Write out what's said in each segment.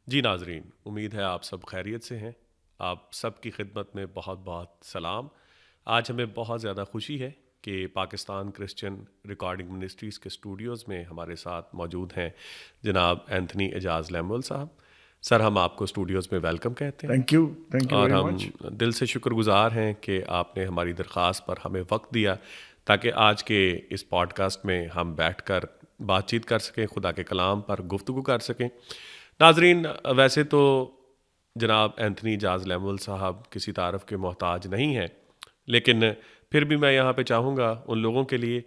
جی ناظرین، امید ہے آپ سب خیریت سے ہیں۔ آپ سب کی خدمت میں بہت بہت سلام۔ آج ہمیں بہت زیادہ خوشی ہے کہ پاکستان کرسچن ریکارڈنگ منسٹریز کے اسٹوڈیوز میں ہمارے ساتھ موجود ہیں جناب اینتھنی اعجاز لیمول صاحب۔ سر، ہم آپ کو اسٹوڈیوز میں ویلکم کہتے ہیں تھینک یو اور ویری ہم مچ. دل سے شکر گزار ہیں کہ آپ نے ہماری درخواست پر ہمیں وقت دیا تاکہ آج کے اس پوڈ کاسٹ میں ہم بیٹھ کر بات چیت کر سکیں، خدا کے کلام پر گفتگو کر سکیں۔ ناظرین، ویسے تو جناب اینتھنی اعجاز لیمول صاحب کسی تعارف کے محتاج نہیں ہیں، لیکن پھر بھی میں یہاں پہ چاہوں گا ان لوگوں کے لیے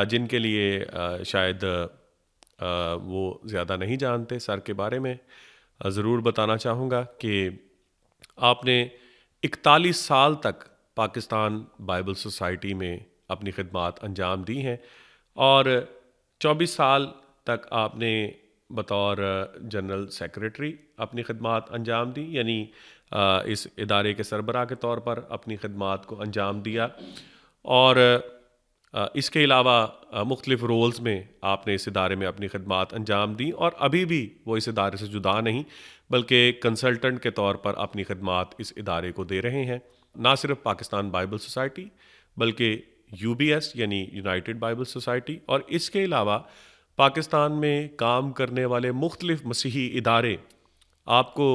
جن کے لیے شاید وہ زیادہ نہیں جانتے سر کے بارے میں، ضرور بتانا چاہوں گا کہ آپ نے 41 سال تک پاکستان بائبل سوسائٹی میں اپنی خدمات انجام دی ہیں اور 24 سال تک آپ نے بطور جنرل سیکریٹری اپنی خدمات انجام دی، یعنی اس ادارے کے سربراہ کے طور پر اپنی خدمات کو انجام دیا، اور اس کے علاوہ مختلف رولز میں آپ نے اس ادارے میں اپنی خدمات انجام دیں اور ابھی بھی وہ اس ادارے سے جدا نہیں بلکہ کنسلٹنٹ کے طور پر اپنی خدمات اس ادارے کو دے رہے ہیں، نہ صرف پاکستان بائبل سوسائٹی بلکہ UBS یعنی یونائٹڈ بائبل سوسائٹی، اور اس کے علاوہ پاکستان میں کام کرنے والے مختلف مسیحی ادارے۔ آپ کو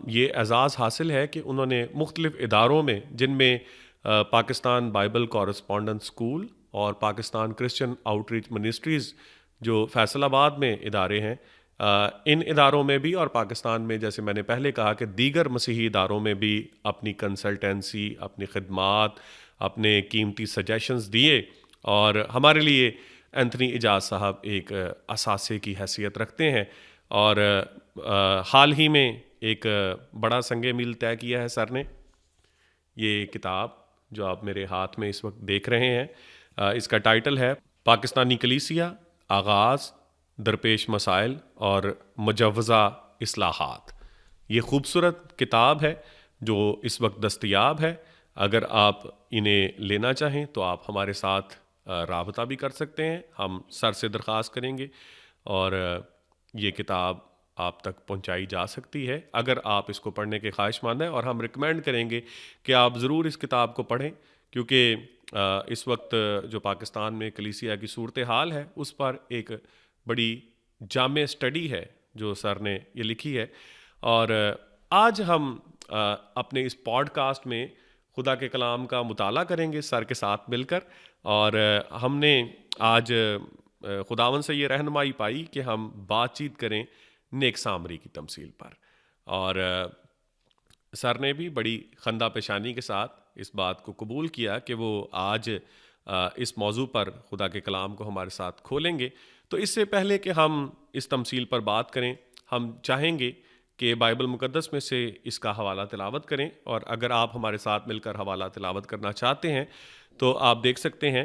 یہ اعزاز حاصل ہے کہ انہوں نے مختلف اداروں میں، جن میں پاکستان بائبل کورسپونڈنس اسکول اور Pakistan Christian out reach ministries جو فیصل آباد میں ادارے ہیں، ان اداروں میں بھی اور پاکستان میں، جیسے میں نے پہلے کہا، کہ دیگر مسیحی اداروں میں بھی اپنی کنسلٹنسی، اپنی خدمات، اپنے قیمتی سجیشنز دیے، اور ہمارے لیے اینتھنی اعجاز صاحب ایک اثاثے کی حیثیت رکھتے ہیں۔ اور حال ہی میں ایک بڑا سنگ میل طے کیا ہے سر نے۔ یہ کتاب جو آپ میرے ہاتھ میں اس وقت دیکھ رہے ہیں، اس کا ٹائٹل ہے پاکستانی کلیسیا، آغاز، درپیش مسائل اور مجوزہ اصلاحات۔ یہ خوبصورت کتاب ہے جو اس وقت دستیاب ہے۔ اگر آپ انہیں لینا چاہیں تو آپ ہمارے ساتھ رابطہ بھی کر سکتے ہیں، ہم سر سے درخواست کریں گے اور یہ کتاب آپ تک پہنچائی جا سکتی ہے اگر آپ اس کو پڑھنے کے خواہش مند ہیں، اور ہم ریکمینڈ کریں گے کہ آپ ضرور اس کتاب کو پڑھیں، کیونکہ اس وقت جو پاکستان میں کلیسیا کی صورتحال ہے اس پر ایک بڑی جامع اسٹڈی ہے جو سر نے یہ لکھی ہے۔ اور آج ہم اپنے اس پوڈ کاسٹ میں خدا کے کلام کا مطالعہ کریں گے سر کے ساتھ مل کر، اور ہم نے آج خداوند سے یہ رہنمائی پائی کہ ہم بات چیت کریں نیک سامری کی تمثیل پر، اور سر نے بھی بڑی خندہ پیشانی کے ساتھ اس بات کو قبول کیا کہ وہ آج اس موضوع پر خدا کے کلام کو ہمارے ساتھ کھولیں گے۔ تو اس سے پہلے کہ ہم اس تمثیل پر بات کریں، ہم چاہیں گے کہ بائبل مقدس میں سے اس کا حوالہ تلاوت کریں، اور اگر آپ ہمارے ساتھ مل کر حوالہ تلاوت کرنا چاہتے ہیں تو آپ دیکھ سکتے ہیں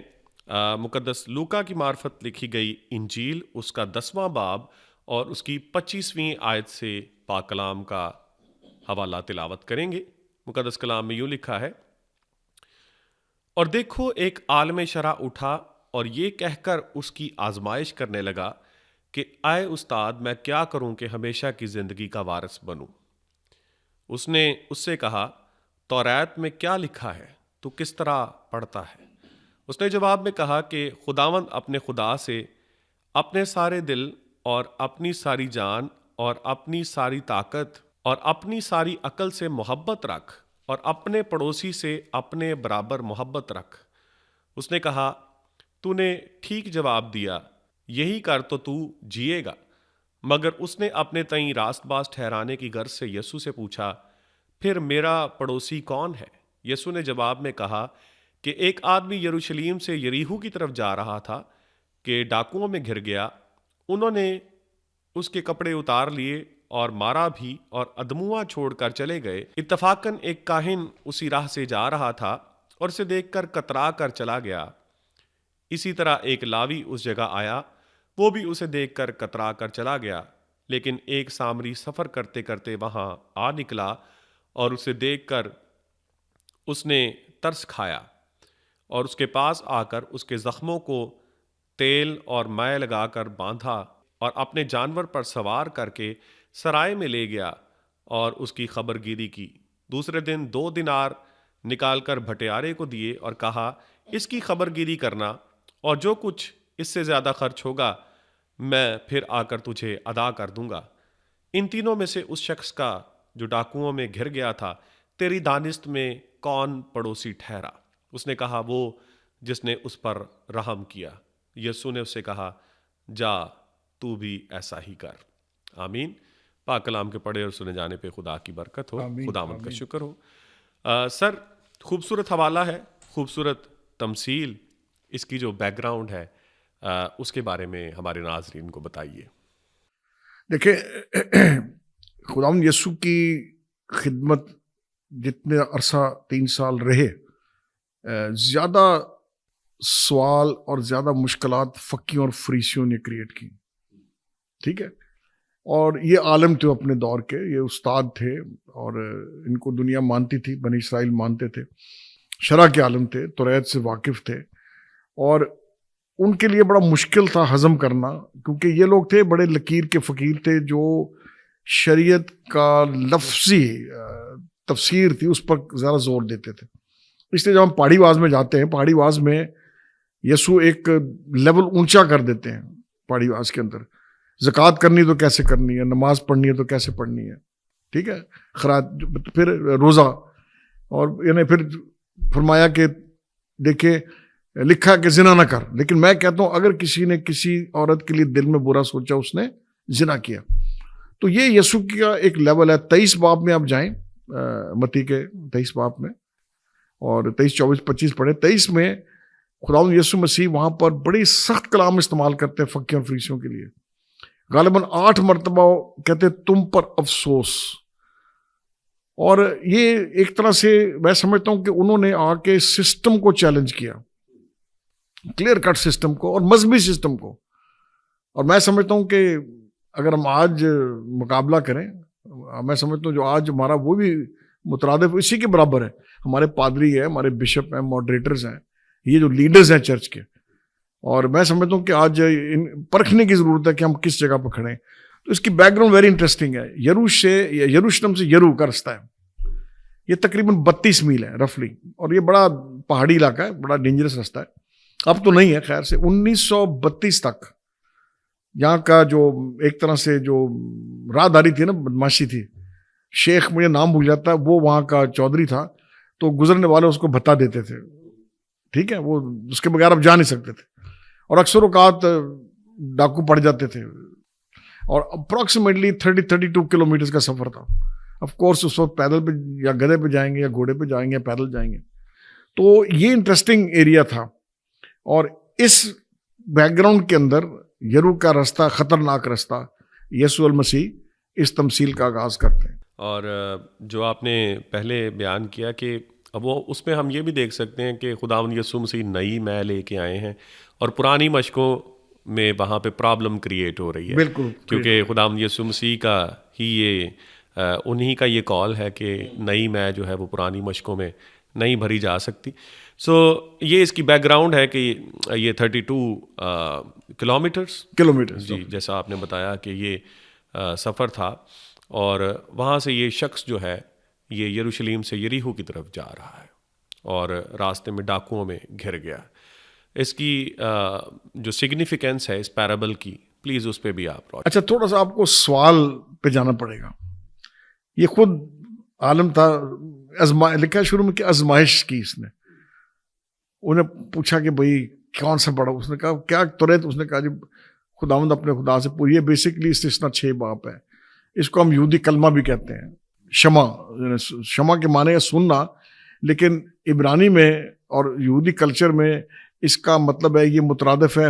مقدس لوکا کی معرفت لکھی گئی انجیل، اس کا 10واں باب اور اس کی 25ویں آیت سے پاک کلام کا حوالہ تلاوت کریں گے۔ مقدس کلام میں یوں لکھا ہے: اور دیکھو، ایک عالم شرع اٹھا اور یہ کہہ کر اس کی آزمائش کرنے لگا کہ اے استاد، میں کیا کروں کہ ہمیشہ کی زندگی کا وارث بنوں؟ اس نے اس سے کہا، توریت میں کیا لکھا ہے؟ تو کس طرح پڑھتا ہے؟ اس نے جواب میں کہا کہ خداوند اپنے خدا سے اپنے سارے دل اور اپنی ساری جان اور اپنی ساری طاقت اور اپنی ساری عقل سے محبت رکھ، اور اپنے پڑوسی سے اپنے برابر محبت رکھ۔ اس نے کہا، تو نے ٹھیک جواب دیا، یہی کر تو جیے گا۔ مگر اس نے اپنے تئیں راست باز ٹھہرانے کی غرض سے یسوع سے پوچھا، پھر میرا پڑوسی کون ہے؟ یسوع نے جواب میں کہا کہ ایک آدمی یروشلم سے یریحو کی طرف جا رہا تھا کہ ڈاکوؤں میں گھر گیا، انہوں نے اس کے کپڑے اتار لیے اور مارا بھی، اور ادموا چھوڑ کر چلے گئے۔ اتفاقاً ایک کاہن اسی راہ سے جا رہا تھا اور اسے دیکھ کر کترا کر چلا گیا۔ اسی طرح ایک لاوی اس جگہ آیا، وہ بھی اسے دیکھ کر کترا کر چلا گیا۔ لیکن ایک سامری سفر کرتے کرتے وہاں آ نکلا اور اسے دیکھ کر اس نے ترس کھایا، اور اس کے پاس آ کر اس کے زخموں کو تیل اور مے لگا کر باندھا، اور اپنے جانور پر سوار کر کے سرائے میں لے گیا اور اس کی خبر گیری کی. دوسرے دن 2 دینار نکال کر بھٹیارے کو دیے اور کہا اس کی خبر گیری کرنا اور جو کچھ اس سے زیادہ خرچ ہوگا میں پھر آ کر تجھے ادا کر دوں گا. ان تینوں میں سے اس شخص کا جو ڈاکوؤں میں گھر گیا تھا تیری دانست میں کون پڑوسی ٹھہرا؟ اس نے کہا وہ جس نے اس پر رحم کیا. یسوع نے اس سے کہا جا تو بھی ایسا ہی کر. آمین. پاک کلام کے پڑھے اور سنے جانے پہ خدا کی برکت ہو. خداوند کا شکر ہو. سر خوبصورت حوالہ ہے, خوبصورت تمثیل, اس کی جو بیک گراؤنڈ ہے اس کے بارے میں ہمارے ناظرین کو بتائیے. دیکھیں خداوند یسوع کی خدمت جتنے عرصہ 3 سال رہے, زیادہ سوال اور زیادہ مشکلات فقیوں اور فریسیوں نے کریٹ کی. ٹھیک ہے, اور یہ عالم تھے اپنے دور کے, یہ استاد تھے اور ان کو دنیا مانتی تھی, بنی اسرائیل مانتے تھے, شرع کے عالم تھے, توریت سے واقف تھے, اور ان کے لیے بڑا مشکل تھا ہضم کرنا, کیونکہ یہ لوگ تھے بڑے لکیر کے فقیر تھے جو شریعت کا لفظی تفسیر تھی اس پر زیادہ زور دیتے تھے. اس لیے جب ہم پہاڑی واز میں جاتے ہیں, پہاڑی واز میں یسوع ایک لیول اونچا کر دیتے ہیں. پہاڑی واز کے اندر زکوٰۃ کرنی تو کیسے کرنی ہے, نماز پڑھنی ہے تو کیسے پڑھنی ہے, ٹھیک ہے, خراج, پھر روزہ, اور یعنی پھر فرمایا کہ دیکھیں لکھا کہ زنا نہ کر, لیکن میں کہتا ہوں اگر کسی نے کسی عورت کے لیے دل میں برا سوچا اس نے زنا کیا. تو یہ یسوع کا ایک لیول ہے. 23 باب میں آپ جائیں, متی کے 23 باب میں, اور 23, 24, 25 پڑھیں. 23 میں خداوند یسوع مسیح وہاں پر بڑی سخت کلام استعمال کرتے ہیں فقیوں اور فریسیوں کے لیے. غالباً 8 مرتبہ کہتے تم پر افسوس. اور یہ ایک طرح سے میں سمجھتا ہوں کہ انہوں نے آ کے سسٹم کو چیلنج کیا, کلیئر کٹ سسٹم کو اور مذہبی سسٹم کو. اور میں سمجھتا ہوں کہ اگر ہم آج مقابلہ کریں, میں سمجھتا ہوں جو آج ہمارا وہ بھی مترادف اسی کے برابر ہے. ہمارے پادری ہیں, ہمارے بشپ ہیں, ماڈریٹرز ہیں, یہ جو لیڈرز ہیں چرچ کے, اور میں سمجھتا ہوں کہ آج پرکھنے کی ضرورت ہے کہ ہم کس جگہ پہ کھڑے ہیں. تو اس کی بیک گراؤنڈ ویری انٹرسٹنگ ہے. یروشلم سے یرو کا رستہ ہے, یہ تقریباً 32 میل ہے رفلی, اور یہ بڑا پہاڑی علاقہ ہے, بڑا ڈینجرس رستہ ہے. اب تو نہیں ہے خیر سے. 1932 تک یہاں کا جو ایک طرح سے جو راہداری تھی نا, بدماشی تھی, شیخ مجھے نام بھول جاتا ہے, وہ وہاں کا چودھری تھا, تو گزرنے والے اس کو بھتا دیتے تھے. ٹھیک ہے, وہ اس کے بغیر اب جا نہیں سکتے تھے, اور اکثر اوقات ڈاکو پڑ جاتے تھے, اور اپروکسیمیٹلی 30-32 کلومیٹرز کا سفر تھا. آف کورس اس وقت پیدل پہ یا گدھے پہ جائیں گے یا گھوڑے پہ جائیں گے یا پیدل جائیں گے. تو یہ انٹرسٹنگ ایریا تھا, اور اس بیک گراؤنڈ کے اندر یرو کا رستہ, خطرناک رستہ, یسوع المسیح اس تمثیل کا آغاز کرتے ہیں. اور جو آپ نے پہلے بیان کیا کہ اب وہ اس میں ہم یہ بھی دیکھ سکتے ہیں کہ خداوند یسوع مسیح نئی میں لے کے آئے ہیں اور پرانی مشقوں میں وہاں پہ پرابلم کریٹ ہو رہی ہے. بالکل, کیونکہ خداوند یسوع مسیح کا ہی یہ انہی کا یہ کال ہے کہ نئی میں جو ہے وہ پرانی مشقوں میں نہیں بھری جا سکتی. سو یہ اس کی بیک گراؤنڈ ہے کہ یہ 32 کلومیٹر جی جیسا آپ نے بتایا کہ یہ سفر تھا, اور وہاں سے یہ شخص جو ہے یہ یروشلم سے یریحو کی طرف جا رہا ہے اور راستے میں ڈاکوؤں میں گھر گیا. اس کی جو سگنیفیکینس ہے اس پیرابل کی, پلیز اس پہ بھی آپ. اچھا, تھوڑا سا آپ کو سوال پہ جانا پڑے گا. یہ خود عالم تھا, لکھا ہے شروع میں کہ آزمائش کی اس نے. انہیں پوچھا کہ بھائی کون سا پڑھا, اس نے کہا کیا توریت, اس نے کہا جی خداوند اپنے خدا سے پوری. یہ بیسکلی استثنا 6 باب ہے. اس کو ہم یہودی کلمہ بھی کہتے ہیں, شمع کے معنی ہے سننا, لیکن عبرانی میں اور یہودی کلچر میں اس کا مطلب ہے یہ مترادف ہے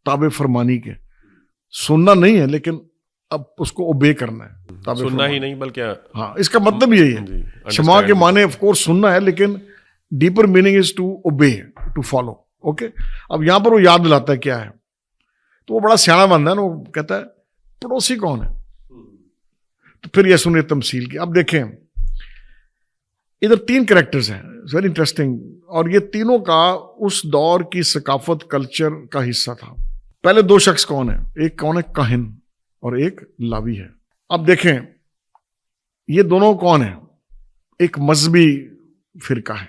تابع فرمانی کے. سننا نہیں ہے لیکن اب اس کو اوبے کرنا ہے. سننا ہی نہیں بلکہ ہاں, اس کا مطلب یہی ہے. شمع کے معنی آف کورس سننا ہے, لیکن deeper meaning is to obey, to follow. Okay, اب یہاں پر وہ یاد دلاتا ہے کیا ہے, تو وہ بڑا سیاح بندہ ہے نا, وہ کہتا ہے پڑوسی کون ہے. تو پھر یسوع نے تمثیل کی. اب دیکھیں ادھر 3 کریکٹرز ہیں, ویری انٹرسٹنگ, اور یہ تینوں کا اس دور کی ثقافت کلچر کا حصہ تھا. پہلے 2 شخص کون ہیں, ایک کون ہے کاہن اور ایک لاوی ہے. اب دیکھیں یہ دونوں کون ہیں؟ ایک مذہبی فرقہ ہے،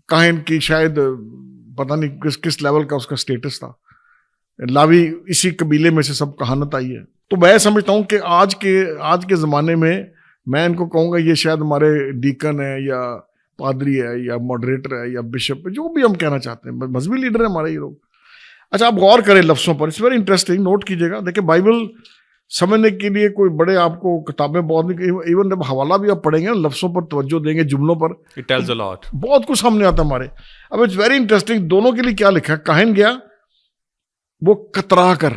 کاہن کی شاید پتہ نہیں کس لیول کا اس کا سٹیٹس تھا، لاوی اسی قبیلے میں سے سب کہانت آئی ہے. تو میں سمجھتا ہوں کہ آج کے زمانے میں ان کو کہوں گا یہ شاید ہمارے ڈیکن ہے یا پادری ہے یا ماڈریٹر ہے یا بشپ ہے، جو بھی ہم کہنا چاہتے ہیں، مذہبی لیڈر ہیں ہمارے یہ لوگ. اچھا آپ غور کریں لفظوں پر، اٹس ویری انٹرسٹنگ، نوٹ کیجیے گا. دیکھیں بائبل سمجھنے کے لیے کوئی بڑے آپ کو کتابیں بہت نہیں، ایون جب حوالہ بھی آپ پڑھیں گے لفظوں پر توجہ دیں گے، جملوں پر، It tells a lot. بہت کچھ سامنے آتا ہے ہمارے. اب اٹس ویری انٹرسٹنگ، دونوں کے لیے کیا لکھا ہے. کاہن گیا وہ کترا کر،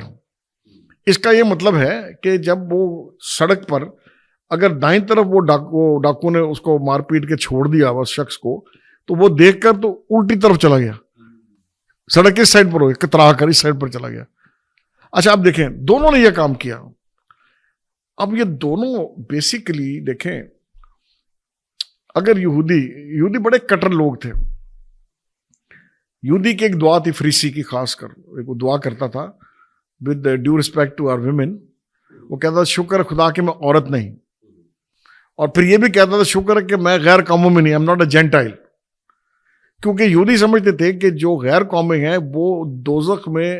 اس کا یہ مطلب ہے کہ جب وہ سڑک پر اگر دائیں طرف وہ ڈاکو نے اس کو مار پیٹ کے چھوڑ دیا اس شخص کو، تو وہ دیکھ کر تو الٹی طرف چلا گیا، سڑک کس سائڈ پر ہو گئی، کترا کر اس سائڈ پر چلا گیا. اچھا آپ دیکھیں دونوں نے یہ کام کیا. اب یہ دونوں بیسیکلی دیکھیں، اگر یہودی بڑے کٹر لوگ تھے. یہودی کی ایک دعا تھی فریسی کی، خاص کر ایک وہ دعا کرتا تھا with due respect to our women. وہ کہتا تھا شکر خدا کہ میں عورت نہیں، اور پھر یہ بھی کہتا تھا شکر ہے کہ میں غیر قوموں میں نہیں، ایم ناٹ اے جینٹائل. کیونکہ یہودی سمجھتے تھے کہ جو غیر قومیں ہیں وہ دوزخ میں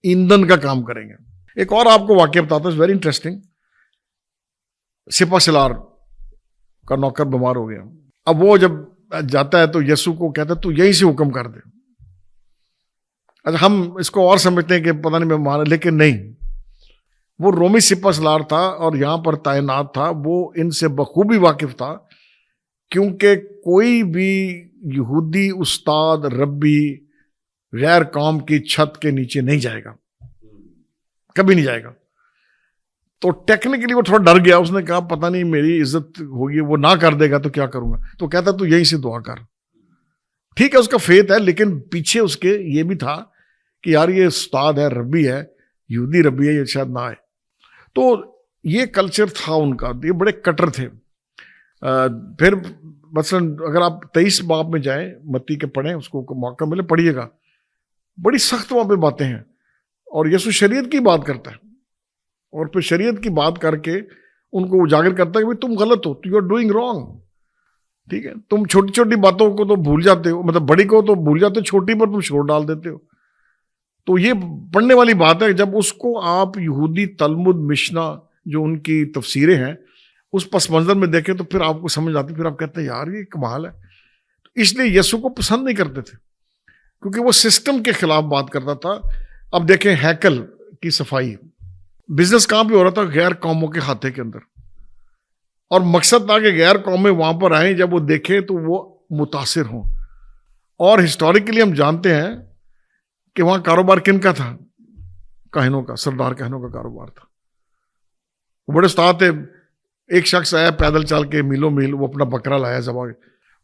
ایندھن کا کام کریں گے. ایک اور آپ کو واقعہ بتاتا ہوں، ویری انٹرسٹنگ. سپہ سالار کا نوکر بیمار ہو گیا. اب وہ جب جاتا ہے تو یسوع کو کہتا ہے تو یہیں سے حکم کر دے. اچھا ہم اس کو اور سمجھتے ہیں کہ پتہ نہیں بیمار ہے، لیکن نہیں، وہ رومی سپہ سالار تھا اور یہاں پر تعینات تھا. وہ ان سے بخوبی واقف تھا، کیونکہ کوئی بھی یہودی استاد ربی غیر قوم کی چھت کے نیچے نہیں جائے گا، کبھی نہیں جائے گا. تو ٹیکنیکلی وہ تھوڑا ڈر گیا، اس نے کہا پتہ نہیں میری عزت ہوگی، وہ نہ کر دے گا تو کیا کروں گا. تو کہتا تو یہیں سے دعا کر. ٹھیک ہے اس کا فیتھ ہے، لیکن پیچھے اس کے یہ بھی تھا کہ یار یہ استاد ہے، ربی ہے، یہودی ربی ہے، یہ شاید نہ آئے. تو یہ کلچر تھا ان کا، یہ بڑے کٹر تھے. پھر مثلا اگر آپ 23 باب میں جائیں متی کے پڑھیں، اس کو موقع ملے پڑھیے گا، بڑی سخت وہاں پہ باتیں ہیں. اور یسوع شریعت کی بات کرتا ہے، اور پھر شریعت کی بات کر کے ان کو اجاگر کرتا ہے کہ تم غلط ہو، یو آر ڈوئنگ رانگ. ٹھیک ہے، تم چھوٹی چھوٹی باتوں کو تو بھول جاتے ہو، مطلب بڑی کو تو بھول جاتے ہو، چھوٹی پر تم شور ڈال دیتے ہو. تو یہ پڑھنے والی بات ہے. جب اس کو آپ یہودی تلمود مشنا جو ان کی تفسیریں ہیں اس پس منظر میں دیکھیں تو پھر آپ کو سمجھ آتی، پھر آپ کہتے ہیں یار یہ کمال ہے. اس لیے یسوع کو پسند نہیں کرتے تھے، کیونکہ وہ سسٹم کے خلاف بات کرتا تھا. اب دیکھیں ہیکل کی صفائی، بزنس کہاں پہ ہو رہا تھا؟ غیر قوموں کے کھاتے کے اندر. اور مقصد تھا کہ غیر قومیں وہاں پر آئیں، جب وہ دیکھیں تو وہ متاثر ہوں. اور ہسٹوریکلی ہم جانتے ہیں کہ وہاں کاروبار کن کا تھا؟ کاہنوں کا، سردار کاہنوں کا کاروبار تھا. وہ بڑے استاد تھے. ایک شخص آیا پیدل چل کے میلوں میل، وہ اپنا بکرا لایا ذبح،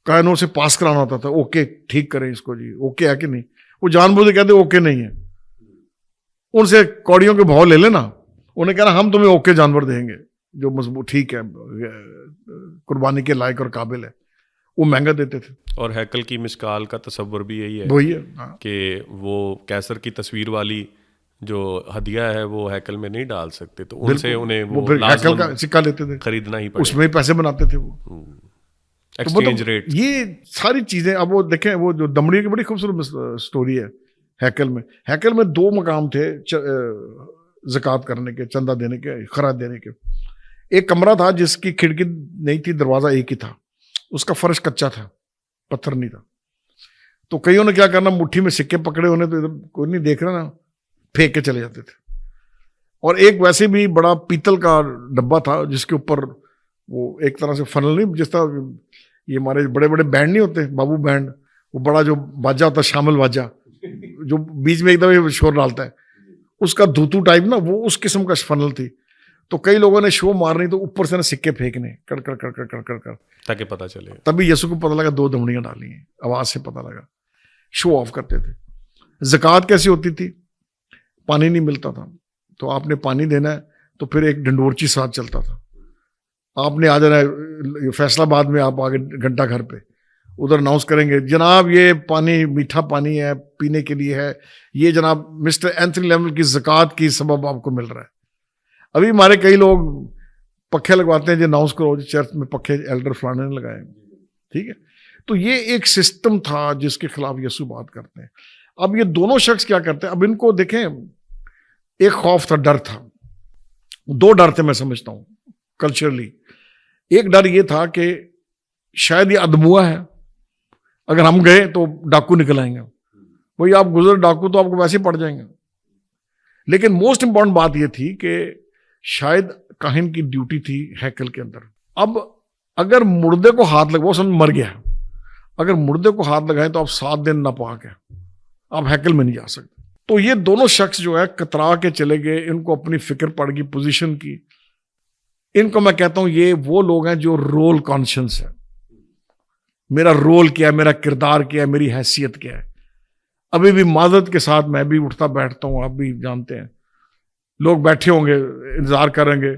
کاہنوں سے پاس کرانا ہوتا تھا، اوکے ٹھیک کریں اس کو جی، اوکے ہے کہ نہیں. وہ جان بوجھ کے کہتے اوکے نہیں ہے. ان سے کوڑیوں کے بھاؤ لے لینا، انہیں کہنا ہم تمہیں اوکے جانور دیں گے جو مضبوط ٹھیک ہے، قربانی کے لائق اور قابل ہے. وہ مہنگا دیتے تھے. اور ہیکل کی مشکال کا تصور بھی یہی ہے، وہی ہے کہ وہ کیسر کی تصویر والی جو ہدیہ ہے وہ ہیکل میں نہیں ڈال سکتے، تو ان سے انہیں وہ ہیکل کا سکہ لیتے تھے، خریدنا ہی پڑے، اس میں پیسے بناتے تھے وہ ایکسچینج ریٹ. یہ ساری چیزیں. اب وہ دیکھیں وہ جو دمڑی کی بڑی خوبصورت سٹوری ہے ہیکل میں. ہیکل میں 2 مقام تھے زکوٰۃ کرنے کے، چندہ دینے کے، خراج دینے کے. ایک کمرہ تھا جس کی کھڑکی نہیں تھی، دروازہ ایک ہی تھا، اس کا فرش کچا تھا، پتھر نہیں تھا. تو کئیوں نے کیا کرنا، مٹھی میں سکے پکڑے ہونے، تو ادھر کوئی نہیں دیکھ رہا نا، پھینک کے چلے جاتے تھے. اور ایک ویسے بھی بڑا پیتل کا ڈبہ تھا جس کے اوپر وہ ایک طرح سے فنل نہیں، جس طرح یہ ہمارے بڑے بڑے بینڈ نہیں ہوتے، بابو بینڈ، وہ بڑا جو باجا ہوتا ہے، شامل باجا جو بیچ میں ایک دم شور ڈالتا ہے، اس کا دھوتو ٹائپ نا، وہ اس قسم کا فنل تھی. تو کئی لوگوں نے شو مارنی تو اوپر سے نا سکے پھینکنے، کڑ کڑ کڑ کڑ کڑ کڑ کڑ، تاکہ پتہ چلے. تبھی یسوع کو پتہ لگا 2 دمڑیاں ڈالی ہیں، آواز سے پتہ لگا. شو آف کرتے تھے. زکوٰۃ کیسی ہوتی تھی؟ پانی نہیں ملتا تھا تو آپ نے پانی دینا ہے، تو پھر ایک ڈنڈورچی ساتھ چلتا تھا. آپ نے آ جانا ہے فیصلہ آباد میں، آپ آگے گھنٹہ گھر پہ ادھر اناؤنس کریں گے جناب یہ پانی میٹھا پانی ہے، پینے کے لیے ہے، یہ جناب مسٹر اینتھنی لیول کی زکوٰۃ کی سبب آپ کو مل رہا ہے. ابھی ہمارے کئی لوگ پکھے لگواتے ہیں جی اناؤنس کرو جی چرچ میں پکھے ایلڈر فلانے نے لگائے. ٹھیک ہے, تو یہ ایک سسٹم تھا جس کے خلاف یسوع بات کرتے ہیں. اب یہ دونوں شخص کیا کرتے ہیں, اب ان کو دیکھیں, ایک خوف تھا, ڈر تھا, دو ڈر تھے میں سمجھتا ہوں کلچرلی. ایک ڈر یہ تھا کہ شاید یہ ادموا ہے, اگر ہم گئے تو ڈاکو نکل آئیں گے, وہی آپ گزر ڈاکو تو آپ کو ویسے ہی پڑ جائیں گے. لیکن موسٹ امپورٹنٹ بات یہ تھی کہ شاید کاہن کی ڈیوٹی تھی ہیکل کے اندر. اب اگر مردے کو ہاتھ لگا, وہ مر گیا, اگر مردے کو ہاتھ لگائیں تو آپ 7 دن ناپاک ہیں, آپ ہیکل میں نہیں جا سکتے. تو یہ دونوں شخص جو ہے کترا کے چلے گئے, ان کو اپنی فکر پڑ گئی پوزیشن کی. ان کو میں کہتا ہوں یہ وہ لوگ ہیں جو رول کانشنس ہے, میرا رول کیا ہے, میرا کردار کیا ہے, میری حیثیت کیا ہے. ابھی بھی معذرت کے ساتھ میں بھی اٹھتا بیٹھتا ہوں, آپ بھی جانتے ہیں, لوگ بیٹھے ہوں گے انتظار کریں گے,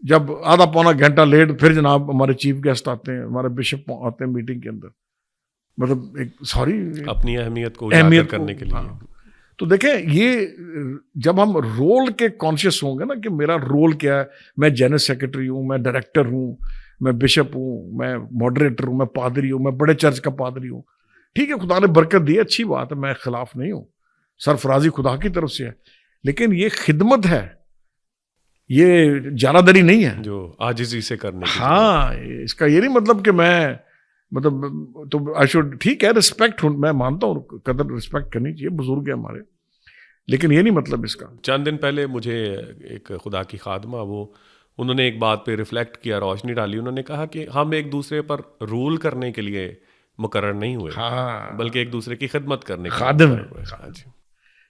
جب آدھا پونا گھنٹہ لیٹ پھر جناب ہمارے چیف گیسٹ آتے ہیں, ہمارے بشپ آتے ہیں میٹنگ کے اندر, مطلب ایک سوری اپنی اہمیت کو اجاگر کرنے کے لیے. ہاں. تو دیکھیں یہ جب ہم رول کے کانشیس ہوں گے نا کہ میرا رول کیا ہے, میں جنرل سیکرٹری ہوں, میں ڈائریکٹر ہوں, میں بشپ ہوں, میں ماڈریٹر ہوں, میں پادری ہوں, میں بڑے چرچ کا پادری ہوں. ٹھیک ہے, خدا نے برکت دی, اچھی بات ہے, میں خلاف نہیں ہوں, سرفرازی خدا کی طرف سے ہے, لیکن یہ خدمت ہے, یہ جانہ دری نہیں ہے جو عاجزی سے کرنے کی. ہاں, اس کا یہ نہیں مطلب کہ میں مطلب تو آئی شوڈ, ٹھیک ہے رسپیکٹ ہوں, میں مانتا ہوں قدر رسپیکٹ کرنی چاہیے, بزرگ ہے ہمارے, لیکن یہ نہیں مطلب اس کا. چند دن پہلے مجھے ایک خدا کی خادمہ انہوں نے ایک بات پہ ریفلیکٹ کیا, روشنی ڈالی. انہوں نے کہا کہ ہم ایک دوسرے پر رول کرنے کے لیے مقرر نہیں ہوئے, ہاں, بلکہ ایک دوسرے کی خدمت کرنے کے خادم ہے.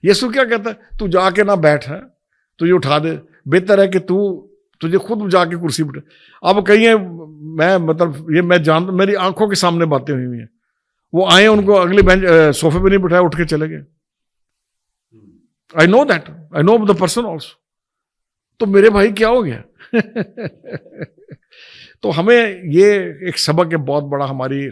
یسوع کیا کہتا ہے, تو جا کے نہ بیٹھ, ہے تجھے اٹھا دے, بہتر ہے کہ تجھے خود جا کے کرسی پہ. اب کہیں میں مطلب یہ میں جانتا, میری آنکھوں کے سامنے باتیں ہوئی ہیں, وہ آئے ان کو اگلی بینچ صوفے پہ نہیں بٹھایا, اٹھ کے چلے گئے. I know that. I know the person also. تو میرے بھائی کیا ہو گیا؟ تو ہمیں یہ ایک سبق ہے بہت بڑا ہمارے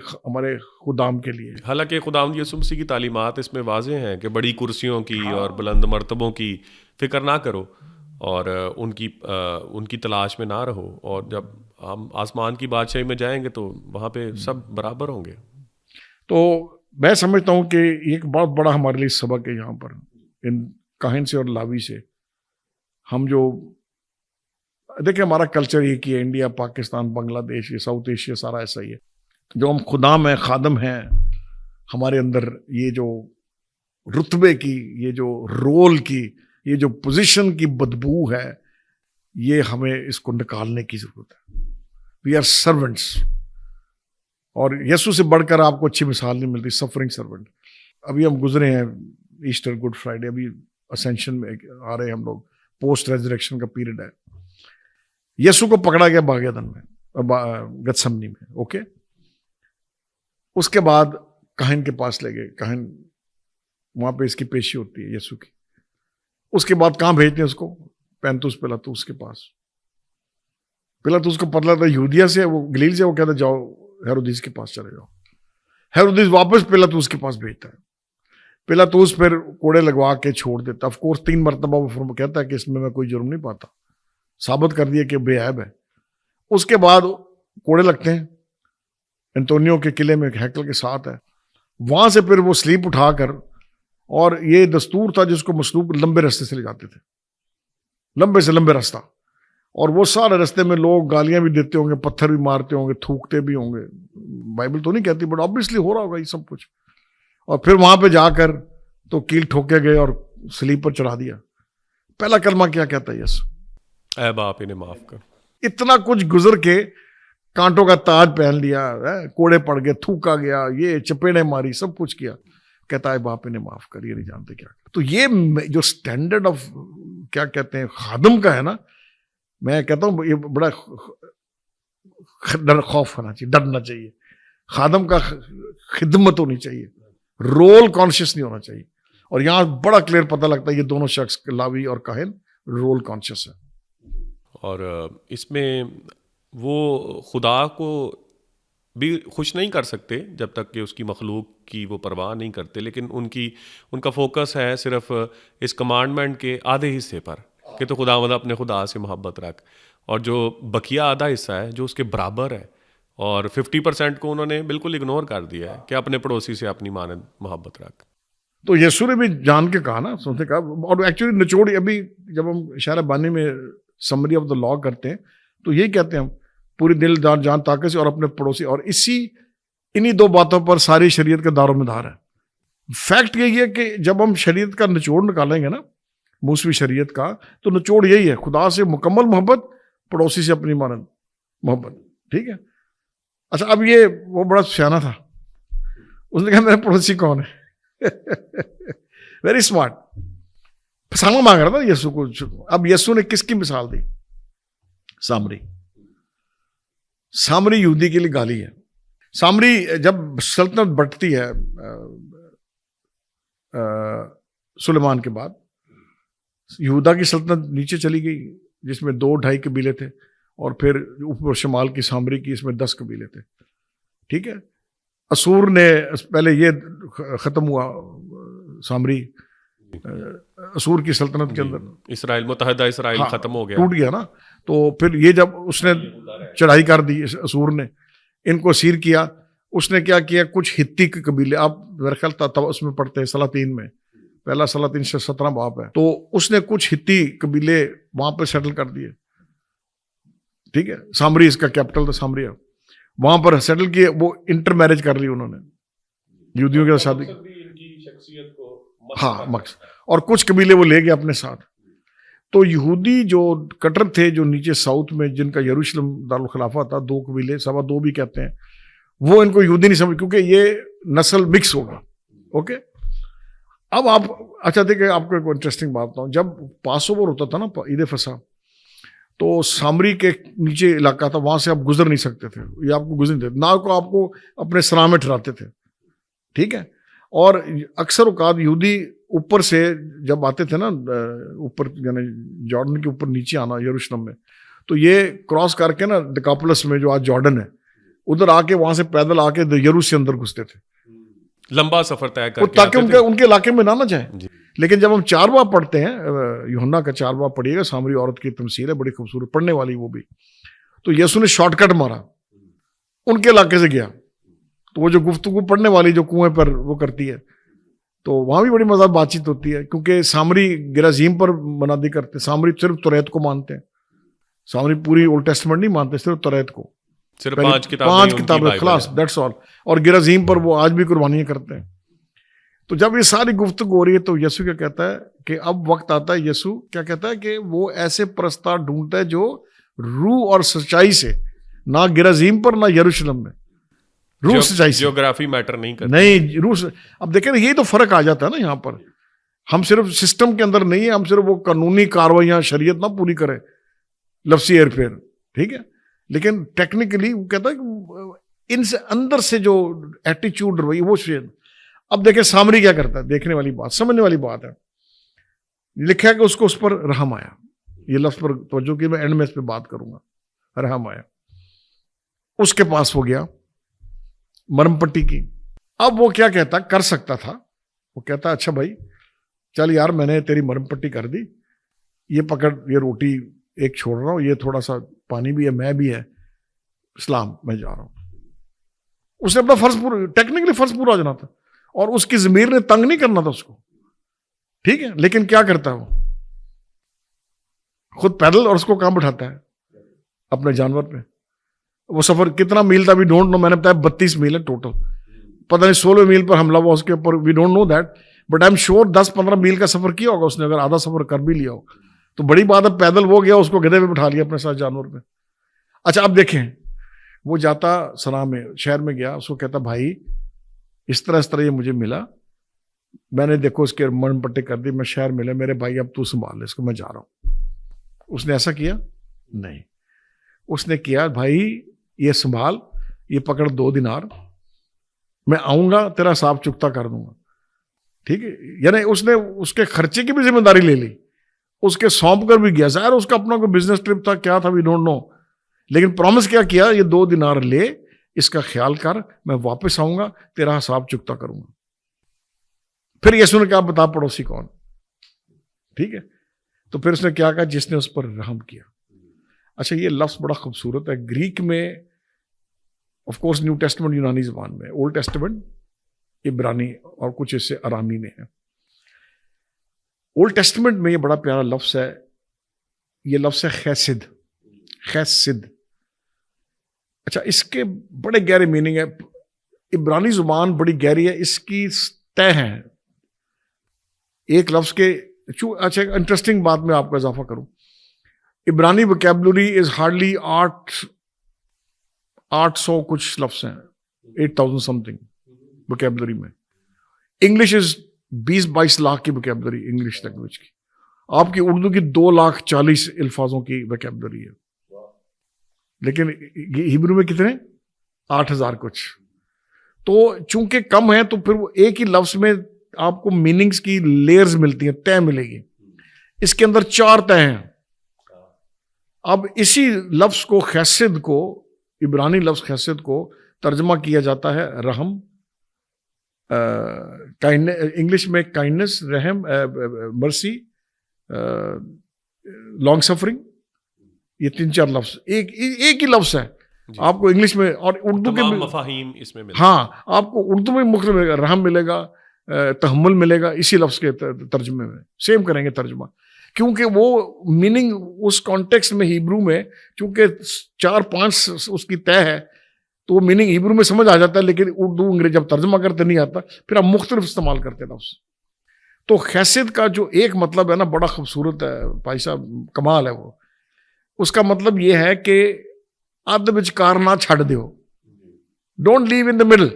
خدام کے لیے. حالانکہ خداوند یسوع مسیح کی تعلیمات اس میں واضح ہیں کہ بڑی کرسیوں کی اور بلند مرتبوں کی فکر نہ کرو, اور ان کی تلاش میں نہ رہو, اور جب ہم آسمان کی بادشاہی میں جائیں گے تو وہاں پہ سب برابر ہوں گے. تو میں سمجھتا ہوں کہ ایک بہت بڑا ہمارے لیے سبق ہے یہاں پر, ان کاہن سے اور لاوی سے. ہم جو دیکھیں ہمارا کلچر یہ کہ انڈیا, پاکستان, بنگلہ دیش, یہ ساؤتھ ایشیا سارا ایسا ہی ہے. جو ہم خدام ہیں, خادم ہیں, ہمارے اندر یہ جو رتبے کی, یہ جو رول کی, یہ جو پوزیشن کی بدبو ہے, یہ ہمیں اس کو نکالنے کی ضرورت ہے. وی آر سرونٹس, اور یسوع سے بڑھ کر آپ کو اچھی مثال نہیں ملتی, سفرنگ سرونٹ. ابھی ہم گزرے ہیں ایسٹر, گڈ فرائیڈے, ابھی اسینشن میں آ رہے ہیں ہم لوگ, پوسٹ ریزریکشن کا پیریڈ ہے. یسوع کو پکڑا گیا باغیدن میں, گتسمنی میں, اوکے. اس کے بعد کاہن کے پاس لے گئے, کاہن وہاں پہ اس کی پیشی ہوتی ہے یسوع کی. اس کے بعد کہاں بھیجتے ہیں اس کو؟ پینتوس پلاطوس کے پاس. پلاطوس کو پتلا تھا یہودیہ سے, وہ گلیل سے, وہ کہتا جاؤ ہیرودیس کے پاس چلے جاؤ. ہیرودیس واپس پلاطوس کے پاس بھیجتا ہے. پلاطوس پھر کوڑے لگوا کے چھوڑ دیتا. آف کورس 3 مرتبہ وہ کہتا ہے کہ اس میں کوئی جرم نہیں پاتا, ثابت کر دیا کہ بے عیب ہے. اس کے بعد کوڑے لگتے ہیں, انتونیو کے قلعے میں ہیکل کے ساتھ ہے, وہاں سے پھر وہ سلیپ اٹھا کر, اور یہ دستور تھا جس کو مصلوب لمبے رستے سے لے جاتے تھے, لمبے سے لمبے راستہ, اور وہ سارے رستے میں لوگ گالیاں بھی دیتے ہوں گے, پتھر بھی مارتے ہوں گے, تھوکتے بھی ہوں گے. بائبل تو نہیں کہتی, بٹ آبویسلی ہو رہا ہوگا یہ سب کچھ. اور پھر وہاں پہ جا کر تو کیل ٹھوکے گئے اور سلیپ پر چڑھا دیا. پہلا کلمہ کیا کہتا ہے؟ یس, اے باپ انہیں معاف کر. اتنا کچھ گزر کے کانٹوں کا تاج پہن لیا, کوڑے پڑ گئے, تھوکا گیا, یہ چپیڑیں ماری, سب کچھ کیا, کہتا ہے باپ انہیں معاف کر, یہ نہیں جانتے کیا. تو یہ جو سٹینڈرڈ آف کیا کہتے ہیں خادم کا ہے نا, میں کہتا ہوں یہ بڑا خوف ہونا چاہیے, ڈرنا چاہیے. خادم کا خدمت ہونی چاہیے, رول کانشیس نہیں ہونا چاہیے. اور یہاں بڑا کلیئر پتہ لگتا ہے یہ دونوں شخص لاوی اور کاہن رول کانشیس ہے. اور اس میں وہ خدا کو بھی خوش نہیں کر سکتے جب تک کہ اس کی مخلوق کی وہ پرواہ نہیں کرتے, لیکن ان کا فوکس ہے صرف اس کمانڈمنٹ کے آدھے حصے پر کہ تو خداوند اپنے خدا سے محبت رکھ. اور جو بقیہ آدھا حصہ ہے جو اس کے برابر ہے، اور 50% کو انہوں نے بالکل اگنور کر دیا ہے کہ اپنے پڑوسی سے اپنی مانند محبت رکھ. تو یسوع نے بھی جان کے کہا نا، سنتے کہا، اور ایکچولی نچوڑ ابھی جب ہم اشارہ بانی میں سمری آف دا لا کرتے ہیں تو یہی کہتے ہیں ہم، پوری دل جان طاقت سے اور اپنے پڑوسی، اور انہی دو باتوں پر ساری شریعت کا دار و مدار ہے. فیکٹ یہی ہے کہ جب ہم شریعت کا نچوڑ نکالیں گے نا، موسوی شریعت کا، تو نچوڑ یہی ہے، خدا سے مکمل محبت، پڑوسی سے اپنی مانند محبت. ٹھیک ہے. اچھا، اب یہ وہ بڑا سیانا تھا، اس نے کہا میرا پڑوسی کون ہے؟ Very smart. پھسانا مانگ رہا تھا یسوع کو. اب یسوع نے کس کی مثال دی؟ سامری یہودی کے لیے گالی ہے. سامری جب سلطنت بٹتی ہے سلیمان کے بعد، یہودا کی سلطنت نیچے چلی گئی جس میں 2-2.5 قبیلے تھے، اور پھر اوپر شمال کی سامری کی، اس میں 10 قبیلے تھے. ٹھیک ہے. اسور نے پہلے یہ ختم ہوا، سامری اسور کی سلطنت کے اندر متحدہ اسرائیل ختم ہو گیا، ٹوٹ گیا نا. تو پھر یہ جب اس نے چڑھائی کر دی، اسور نے ان کو اسیر کیا، اس نے کیا کیا، کچھ ہتی کے قبیلے، آپ میرا خیال تھا اس میں پڑھتے ہیں سلاطین میں، پہلا سلاطین سے 17 باب ہے، تو اس نے کچھ ہتی قبیلے وہاں پہ سیٹل کر دیے. ٹھیک ہے. سامری اس کا کیپٹل تھا، سامریا، وہاں پر سیٹل کیے. وہ انٹر میرج کر لی انہوں نے، یہودیوں کے ساتھ شادی. ہاں، مقصد. اور کچھ قبیلے وہ لے گئے اپنے ساتھ. تو یہودی جو کٹر تھے، جو نیچے ساؤتھ میں، جن کا یروشلم دارالخلافہ تھا، 2 قبیلے، 2.25 بھی کہتے ہیں، وہ ان کو یہودی نہیں سمجھ، کیونکہ یہ نسل مکس ہوگا. اوکے. اب آپ اچھا دیکھیں، آپ کو ایک انٹرسٹنگ بات بتاؤں. جب پاس اوور ہوتا تھا نا، عید فصح، تو سامری کے نیچے علاقہ تھا، وہاں سے آپ گزر نہیں سکتے تھے، یہ آپ کو گزر نہیں دیتے، نہ کو آپ کو اپنے سرام میں ٹھہراتے تھے. ٹھیک ہے. اور اکثر اوقات یہودی اوپر سے جب آتے تھے نا، اوپر یعنی جارڈن کے اوپر نیچے آنا یروشلم میں، تو یہ کراس کر کے نا ڈیکاپولس میں جو آج جارڈن ہے، ادھر آ کے وہاں سے پیدل آ کے یروشلم سے اندر گھستے تھے، لمبا سفر طے کر کے، تاکہ ان کے علاقے میں نہ جائیں. لیکن جب ہم 4 باب پڑھتے ہیں، یوحنا کا 4 باب پڑھیے گا، سامری عورت کی تمثیل ہے، بڑی خوبصورت پڑھنے والی وہ بھی. تو یسوع نے شارٹ کٹ مارا، ان کے علاقے سے گیا. تو وہ جو گفتگو پڑھنے والی جو کنویں پر وہ کرتی ہے، تو وہاں بھی بڑی مزہ بات چیت ہوتی ہے، کیونکہ سامری گرازیم پر منادی کرتے. سامری صرف توریت کو مانتے ہیں، سامری پوری اولڈ ٹیسٹمنٹ نہیں مانتے، صرف توریت کو، صرف 5 کتابیں خلاص، دیٹس آل. اور گرازیم پر وہ آج بھی قربانیاں کرتے ہیں. تو جب یہ ساری گفتگو ہو رہی ہے تو یسوع کیا کہتا ہے کہ اب وقت آتا ہے، یسوع کیا کہتا ہے کہ وہ ایسے پرستار ڈھونڈتا ہے جو روح اور سچائی سے، نہ گرازیم پر نہ یروشلم میں، روح سچائی سے. جیوگرافی میٹر نہیں کرتی، نہیں روح. اب دیکھیں نا، یہی تو فرق آ جاتا ہے نا یہاں پر. ہم صرف سسٹم کے اندر نہیں ہے، ہم صرف وہ قانونی کارروائیاں شریعت نہ پوری کریں، لفظی ہیر پھیر. ٹھیک ہے. لیکن ٹیکنیکلی وہ کہتا ہے کہ ان سے اندر سے جو ایٹیچیوڈ روی وہ شریعت. اب دیکھیں سامری کیا کرتا ہے، دیکھنے والی بات، سمجھنے والی بات ہے. لکھا ہے کہ اس کو اس پر رحم آیا. یہ لفظ پر توجہ کی، میں اینڈ میں اس پہ بات کروں گا. رحم آیا. اس کے پاس ہو گیا مرم پٹی کی. اب وہ کیا کہتا، کر سکتا تھا، وہ کہتا اچھا بھائی چل یار، میں نے تیری مرم پٹی کر دی، یہ پکڑ، یہ روٹی ایک چھوڑ رہا ہوں، یہ تھوڑا سا پانی بھی ہے، میں بھی ہے، اسلام میں جا رہا ہوں. اس نے اپنا فرض پورا، ٹیکنیکلی فرض پورا ہو جانا تھا، اور اس کی ضمیر نے تنگ نہیں کرنا تھا اس کو. ٹھیک ہے. لیکن کیا کرتا ہے، وہ خود پیدل، اور اس کو کہاں بٹھاتا ہے، اپنے جانور پہ. وہ سفر کتنا میل تھا، وی ڈونٹ نو. میں نے بتایا 32 میل ہے ٹوٹل. پتہ نہیں 16 میل پر حملہ ہوا اس کے اوپر، we don't know that, but I am sure 10-15 mile کا سفر کیا ہوگا اس نے، اگر آدھا سفر کر بھی لیا ہو تو بڑی بات ہے. پیدل وہ گیا، اس کو گدھے پہ بٹھا لیا اپنے ساتھ جانور پہ. اچھا اب دیکھیں، وہ جاتا سنا میں، شہر میں گیا، اس کو کہتا بھائی اس طرح یہ مجھے ملا، میں نے دیکھو اس کے مرم پٹی کر دی، میں شہر ملے، میرے بھائی اب تو سنبھال لے اس کو، میں جا رہا ہوں. اس نے ایسا کیا نہیں. اس نے کیا بھائی یہ سنبھال، یہ پکڑ 2 دینار، میں آؤں گا تیرا حساب چکتا کر دوں گا. ٹھیک ہے. یعنی اس نے اس کے خرچے کی بھی ذمہ داری لے لی، اس کے سونپ کر بھی گیا. ظاہر اس کا اپنا کوئی بزنس ٹرپ تھا، کیا تھا وی ڈونٹ نو، لیکن پرومس کیا کیا، یہ 2 دینار لے، اس کا خیال کر، میں واپس آؤں گا تیرا حساب چکتا کروں گا. پھر یسوع نے کہا بتا پڑوسی کون. ٹھیک ہے. تو پھر اس نے کیا کہا، جس نے اس پر رحم کیا. اچھا یہ لفظ بڑا خوبصورت ہے. گریک میں آف کورس نیو ٹیسٹمنٹ یونانی زبان میں, اولڈ ٹیسٹمنٹ عبرانی اور کچھ اس سے ارامی میں ہے. اولڈ ٹیسٹمنٹ میں یہ بڑا پیارا لفظ ہے, یہ لفظ ہے خیسد. خیسد, اچھا اس کے بڑے گہرے میننگ ہے. عبرانی زبان بڑی گہری ہے, اس کی طے ہے ایک لفظ کے. اچھا انٹرسٹنگ بات میں آپ کو اضافہ کروں, عبرانی وکیبلری از ہارڈلی 800 کچھ لفظ ہیں, 8000 سم تھنگ وکیبلری میں. انگلش از 20-22 لاکھ کی وکیبلری انگلش لینگویج کی. آپ کی اردو کی 240,000 الفاظوں کی وکیبلری ہے, لیکن ہیبرو میں کتنے؟ 8,000 کچھ. تو چونکہ کم ہے تو پھر وہ ایک ہی لفظ میں آپ کو میننگز کی لیئرز ملتی ہیں, طے ملے گی. اس کے اندر 4 طے ہیں. اب اسی لفظ کو خیسد کو, عبرانی لفظ خیسد کو ترجمہ کیا جاتا ہے رحم, انگلش میں کائنڈنس, رحم, مرسی, لانگ سفرنگ. یہ 3-4 لفظ ایک ہی لفظ ہے. آپ کو انگلش میں اور اردو کے مفاہیم اس میں ہاں آپ کو اردو میں مختلف ملے گا. رحم ملے گا, تحمل ملے گا, اسی لفظ کے ترجمے میں سیم کریں گے ترجمہ, کیونکہ وہ میننگ اس کانٹیکسٹ میں ہیبرو میں چونکہ 4-5 اس کی طے ہے تو وہ میننگ ہیبرو میں سمجھ آ جاتا ہے, لیکن اردو انگریزی جب ترجمہ کرتے نہیں آتا پھر آپ مختلف استعمال کرتے لفظ. تو خیسد کا جو ایک مطلب ہے نا بڑا خوبصورت ہے بھائی صاحب, کمال ہے وہ. اس کا مطلب یہ ہے کہ ادھ وچکار نہ چھڑ دیو, don't leave in the middle.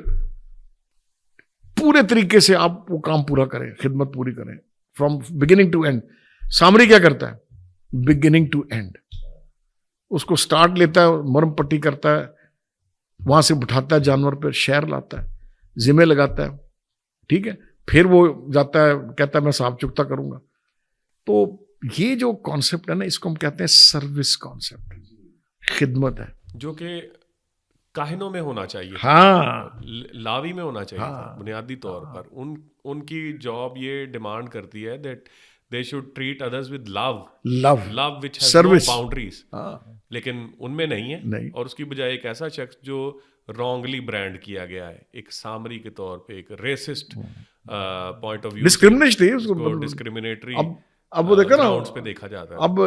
پورے طریقے سے آپ وہ کام پورا کریں, خدمت پوری کریں فرام بگننگ ٹو اینڈ. سامری کیا کرتا ہے؟ Beginning to and. اس کو سٹارٹ لیتا ہے, مرم پٹی کرتا ہے, وہاں سے بٹھاتا ہے جانور پہ, شہر لاتا ہے, ذمہ لگاتا ہے, ٹھیک ہے, پھر وہ جاتا ہے کہتا ہے میں صاحب چکتا کروں گا. تو یہ جو کانسیپٹ ہے نا اس کو ہم کہتے ہیں سروس کانسیپٹ, خدمت ہے, جو کہ کاہنوں میں ہونا چاہیے, ہاں لاوی میں ہونا چاہیے تھا بنیادی طور پر. ان کی جاب یہ ڈیمانڈ کرتی ہے that they should treat others with love which has service, no boundaries. لیکن ان میں نہیں ہے, اور اس کی بجائے ایک ایسا شخص جو رانگلی برانڈ کیا گیا ہے ایک سامری کے طور پہ, ایک racist point of view, discriminatory. اب وہ دیکھا نا پہ دیکھا جاتا ہے. اب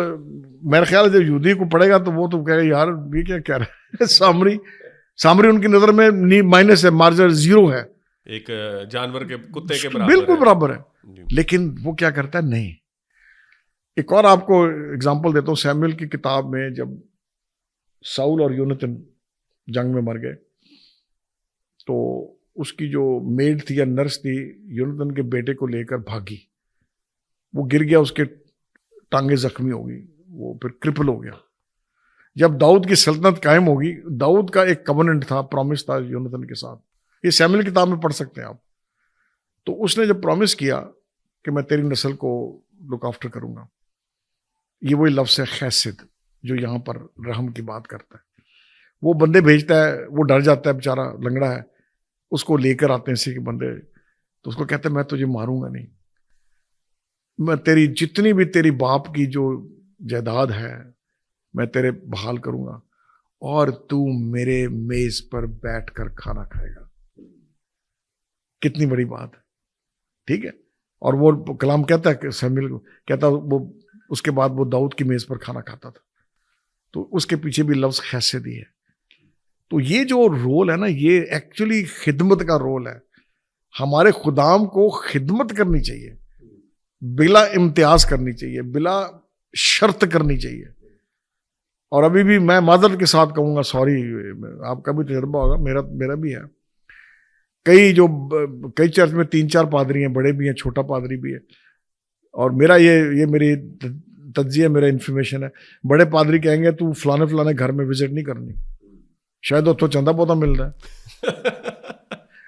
میرا خیال ہے جب یہودی کو پڑھے گا تو وہ تو کہے گا یار یہ کیا کہہ رہے ہیں, سامری ان کی نظر میں مائنس ہے, مارجر 0 ہے, ایک جانور کے, کتے کے برابر, بالکل برابر ہے. لیکن وہ کیا کرتا ہے, نہیں. ایک اور آپ کو اگزامپل دیتا ہوں, سیموئیل کی کتاب میں جب ساؤل اور یونتن جنگ میں مر گئے تو اس کی جو میڈ تھی یا نرس تھی یونتن کے بیٹے کو لے کر بھاگی, وہ گر گیا, اس کے ٹانگیں زخمی ہو گئی, وہ پھر کرپل ہو گیا. جب داؤد کی سلطنت قائم ہوگی, داؤد کا ایک کوننٹ تھا, پرومس تھا یونتن کے ساتھ, یہ سیموئیل کی کتاب میں پڑھ سکتے ہیں آپ. تو اس نے جب پرومس کیا کہ میں تیری نسل کو لک آفٹر کروں گا, یہ وہی لفظ ہے خیسد جو یہاں پر رحم کی بات کرتا ہے. وہ بندے بھیجتا ہے, وہ ڈر جاتا ہے بیچارہ, لنگڑا ہے, اس کو لے کر آتے ہیں اسی کے بندے, تو اس کو کہتے ہیں میں تجھے ماروں گا نہیں, میں تیری جتنی بھی تیری باپ کی جو جائیداد ہے میں تیرے بحال کروں گا, اور تو میرے میز پر بیٹھ کر کھانا کھائے گا. کتنی بڑی بات ہے, ٹھیک ہے. اور وہ کلام کہتا ہے کہ سیموئیل کو کہتا, وہ اس کے بعد وہ داؤد کی میز پر کھانا کھاتا تھا, تو اس کے پیچھے بھی لفظ خیسد ہی ہے. تو یہ جو رول ہے نا یہ ایکچولی خدمت کا رول ہے. ہمارے خدام کو خدمت کرنی چاہیے, بلا امتیاز کرنی چاہیے, بلا شرط کرنی چاہیے. اور ابھی بھی میں معذرت کے ساتھ کہوں گا, سوری, آپ کا بھی تجربہ ہوگا, میرا بھی ہے. کئی چرچ میں 3-4 پادری ہیں, بڑے بھی ہیں, چھوٹا پادری بھی ہے. اور میرا یہ میری تجزیہ, میرا انفارمیشن ہے, بڑے پادری کہیں گے تو فلانے گھر میں وزٹ نہیں کرنی, شاید اتوں چندہ پودا مل رہا ہے.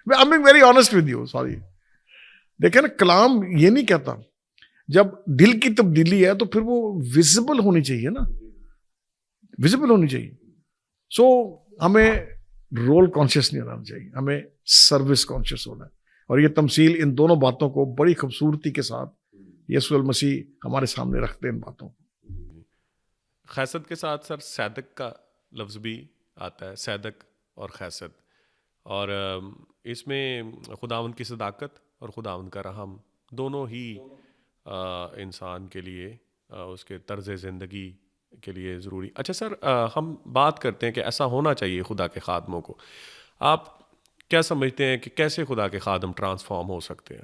I'm being very honest with you, sorry. دیکھیں نا کلام یہ نہیں کہتا, جب دل کی تبدیلی ہے تو پھر وہ ویزیبل ہونی چاہیے نا, ویزیبل ہونی چاہیے. سو ہمیں رول کانشیس نہیں ہونا چاہیے, ہمیں سروس کانشیس ہونا ہے. اور یہ تمثیل ان دونوں باتوں کو بڑی خوبصورتی کے ساتھ یسوع المسیح ہمارے سامنے رکھتے ہیں ان باتوں کو. خیست کے ساتھ سر صیدق کا لفظ بھی آتا ہے، صیدق اور خیست، اور اس میں خداوند کی صداقت اور خداوند کا رحم دونوں ہی انسان کے لیے اس کے طرز زندگی کے لیے ضروری. اچھا سر، ہم بات کرتے ہیں کہ ایسا ہونا چاہیے خدا کے خادموں کو. آپ کیا سمجھتے ہیں کہ کیسے خدا کے خادم ٹرانسفارم ہو سکتے ہیں؟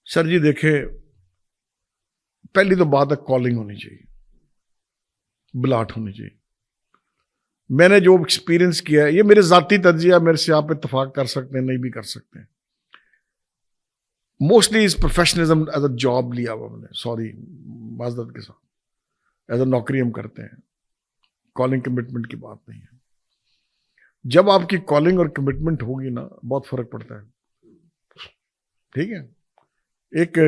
سر جی دیکھیں، پہلی تو بات ہے کالنگ ہونی چاہیے، بلاٹ ہونی چاہیے. میں نے جو ایکسپیرینس کیا ہے، یہ میرے ذاتی تجزیہ، میرے سے آپ اتفاق کر سکتے ہیں، نہیں بھی کر سکتے ہیں. Mostly is professionalism as a job لیا ہوا ہم نے، سوری معذرت کے ساتھ، ایز اے نوکری ہم کرتے ہیں. کالنگ کمٹمنٹ کی بات نہیں ہے. جب آپ کی کالنگ اور کمٹمنٹ ہوگی نا، بہت فرق پڑتا ہے. ٹھیک ہے. ایک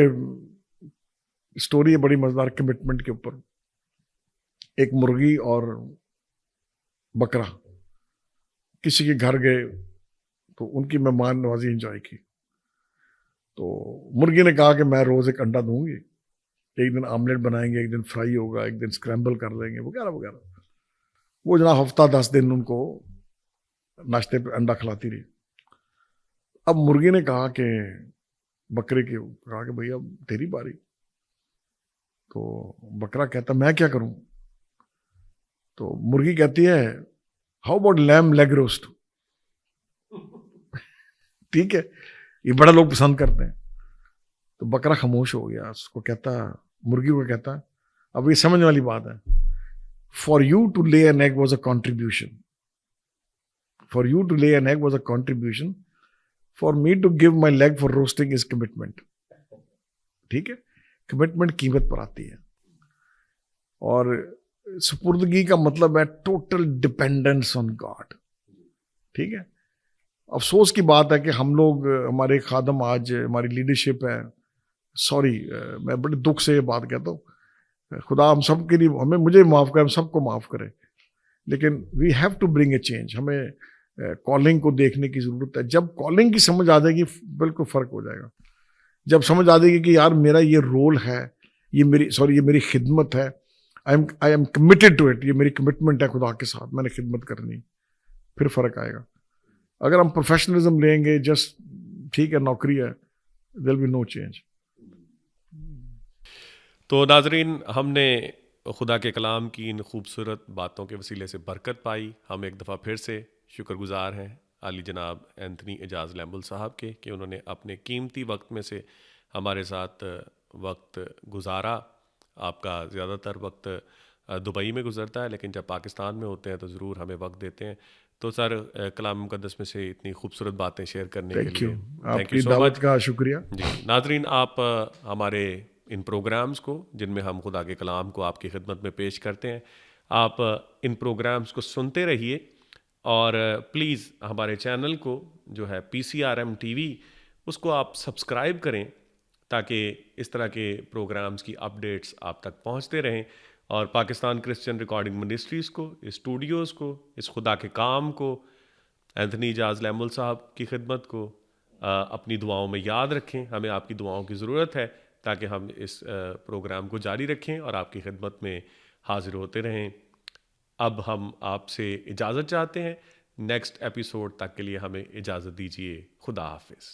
اسٹوری ہے بڑی مزیدار کمٹمنٹ کے اوپر. ایک مرغی اور بکرا کسی کے گھر گئے تو ان کی مہمان نوازی انجوائے کی. تو مرغی نے کہا کہ میں روز ایک انڈا دوں گی، ایک دن آملیٹ بنائیں گے، ایک دن فرائی ہوگا، ایک دن اسکریمبل کر دیں گے، وغیرہ وغیرہ. وہ جناب ہفتہ 10 دن ان کو ناشتے پہ انڈا کھلاتی رہی. اب مرغی نے کہا کہ بکرے کے کہا کہ بھئی اب تیری باری. تو بکرا کہتا میں کیا کروں؟ تو مرغی کہتی ہے ہاؤ اباؤٹ لیم لیگ روسٹ. ٹھیک ہے، یہ بڑا لوگ پسند کرتے ہیں. تو بکرا خاموش ہو گیا. اس کو کہتا، مرغی کو کہتا، اب یہ سمجھ والی بات ہے، for you to lay an egg was a contribution, for you to lay an egg was a contribution, for me to give my leg for roasting is commitment. ٹھیک ہے، کمٹمنٹ قیمت پر آتی ہے. اور سپردگی کا مطلب ہے ٹوٹل ڈپینڈنس آن گاڈ. ٹھیک ہے. افسوس کی بات ہے کہ ہم لوگ، ہمارے خادم آج، ہماری لیڈرشپ ہے، سوری میں بڑے دکھ سے یہ بات کہتا ہوں، خدا ہم سب کے لیے، مجھے معاف کرے، ہم سب کو معاف کرے، لیکن we have to bring a change. ہمیں کالنگ کو دیکھنے کی ضرورت ہے. جب کالنگ کی سمجھ آ جائے گی بالکل فرق ہو جائے گا. جب سمجھ آ جائے گی کہ یار میرا یہ رول ہے، یہ میری خدمت ہے، I am committed to it, یہ میری کمٹمنٹ ہے خدا کے ساتھ، میں نے خدمت کرنی، پھر فرق آئے گا. اگر ہم پروفیشنلزم لیں گے، جسٹ ٹھیک ہے نوکری ہے، دیر ول بی نو چینج. تو ناظرین، ہم نے خدا کے کلام کی ان خوبصورت باتوں کے وسیلے سے برکت پائی. ہم ایک دفعہ پھر سے شکر گزار ہیں عالی جناب اینتھنی اعجاز لیمبل صاحب کے کہ انہوں نے اپنے قیمتی وقت میں سے ہمارے ساتھ وقت گزارا. آپ کا زیادہ تر وقت دبئی میں گزرتا ہے، لیکن جب پاکستان میں ہوتے ہیں تو ضرور ہمیں وقت دیتے ہیں. تو سر، کلام مقدس میں سے اتنی خوبصورت باتیں شیئر کرنے کے لیے آپ کی دعوت کا شکریہ. جی ناظرین، آپ ہمارے ان پروگرامز کو، جن میں ہم خدا کے کلام کو آپ کی خدمت میں پیش کرتے ہیں، آپ ان پروگرامز کو سنتے رہیے. اور پلیز ہمارے چینل کو جو ہے PCRM TV، اس کو آپ سبسکرائب کریں تاکہ اس طرح کے پروگرامز کی اپڈیٹس آپ تک پہنچتے رہیں. اور پاکستان کرسچن ریکارڈنگ منسٹریز کو، اسٹوڈیوز کو، اس خدا کے کام کو، اینتھنی اعجاز لیمبل صاحب کی خدمت کو اپنی دعاؤں میں یاد رکھیں. ہمیں آپ کی دعاؤں کی ضرورت ہے تاکہ ہم اس پروگرام کو جاری رکھیں اور آپ کی خدمت میں حاضر ہوتے رہیں. اب ہم آپ سے اجازت چاہتے ہیں. نیکسٹ ایپیسوڈ تک کے لیے ہمیں اجازت دیجیے. خدا حافظ.